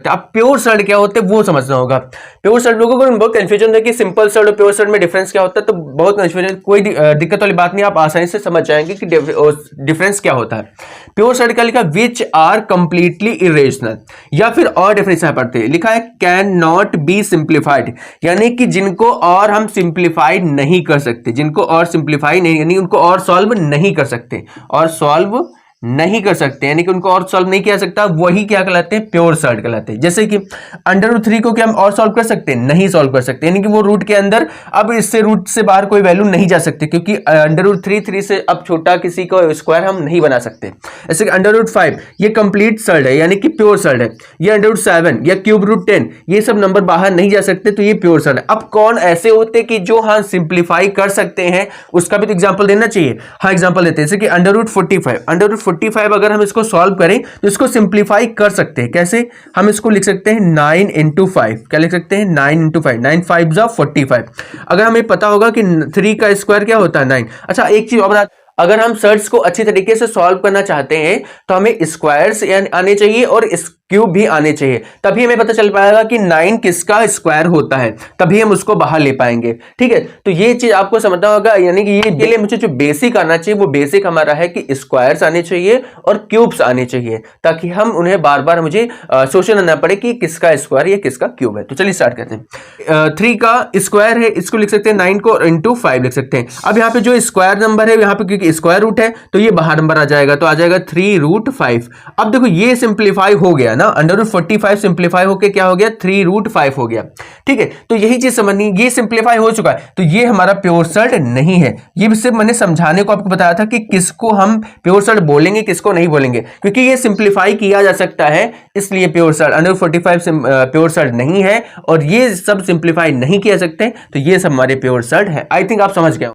अब pure surd क्या होते हैं वो समझना होगा। प्योर सर्ड लोगों को बहुत कंफ्यूजन है कि सिंपल सर्ड और प्योर सर्ड में डिफरेंस क्या होता है, तो बहुत कंफ्यूजन, कोई दिक्कत वाली बात नहीं, आप आसानी से समझ जाएंगे कि डिफरेंस क्या होता है। प्योर सर्ड का लिखा विच आर कंप्लीटली इरेशनल, या फिर और डिफरेंस यहां पढ़ते लिखा है कैन नॉट बी सिंप्लीफाइड, यानी कि जिनको और हम सिंप्लीफाइड नहीं कर सकते, जिनको और सिंप्लीफाई नहीं, यानी उनको और सॉल्व नहीं कर सकते, और सॉल्व नहीं कर सकते, यानी कि उनको और सॉल्व नहीं किया सकता, वही क्या कहलाते हैं, प्योर सर्ड कहलाते हैं। जैसे कि √3 को क्या हम और सॉल्व कर सकते हैं, नहीं सॉल्व कर सकते, यानी कि वो रूट के अंदर, अब इससे रूट से बाहर कोई वैल्यू नहीं जा सकती, क्योंकि √3 3 से अब छोटा किसी को स्क्वायर हम नहीं बना सकते। जैसे कि √5 ये कंप्लीट सर्ड है, यानी कि प्योर सर्ड है। ये √7 या √10 ये सब नंबर बाहर नहीं जा सकते, तो ये प्योर सर्ड है। अब कौन ऐसे होते कि जो हाँ सिंप्लीफाई कर सकते हैं, उसका भी तो एग्जाम्पल देना चाहिए। हाँ एग्जाम्पल देते हैं, जैसे कि √45 अगर हम इसको सॉल्व करें तो इसको सिंप्लीफाई कर सकते हैं। कैसे, हम इसको लिख सकते हैं 9 × 5, क्या लिख सकते हैं 9 × 5, 9 5 जा 45। अगर हमें पता होगा कि 3 का स्क्वायर क्या होता है 9। अच्छा एक चीज और, अगर हम सर्ड्स को अच्छी तरीके से सॉल्व करना चाहते हैं तो हमें स्क्वायर्स आने चाहिए और क्यूब भी आने चाहिए, तभी हमें पता चल पाएगा कि 9 किसका स्क्वायर होता है, तभी हम उसको बाहर ले पाएंगे। ठीक है, तो ये चीज आपको समझना होगा, यानी कि ये के लिए मुझे जो बेसिक आना चाहिए वो बेसिक हमारा है कि स्क्वायर्स आने चाहिए और क्यूब्स आने चाहिए, ताकि हम उन्हें बार बार मुझे सोचना ना पड़े कि किसका स्क्वायर या किसका क्यूब है। तो चलिए स्टार्ट करते हैं। 3 का स्क्वायर है, इसको लिख सकते हैं 9 को × 5 लिख सकते हैं। अब यहाँ पे जो स्क्वायर नंबर है, यहाँ पे क्योंकि स्क्वायर रूट है तो ये बाहर नंबर आ जाएगा, तो आ जाएगा 3√5। अब देखो ये सिंप्लीफाई हो गया ना, √45 सिंप्लीफाई होके क्या हो गया 3√5 हो गया। ठीक है, तो यही चीज समझनी, ये सिंप्लीफाई हो चुका है, तो ये हमारा प्योर सर्ड नहीं है। ये सिर्फ मैंने समझाने को आपको बताया था कि किसको हम प्योर सर्ड बोलेंगे, किसको नहीं बोलेंगे, क्योंकि ये सिंप्लीफाई किया जा सकता है, इसलिए प्योर सर्ड। √45 प्योर सर्ड नहीं है, और ये सब सिंप्लीफाई नहीं किया सकते, तो ये सब हमारे प्योर सर्ड है। आई थिंक आप समझ गए।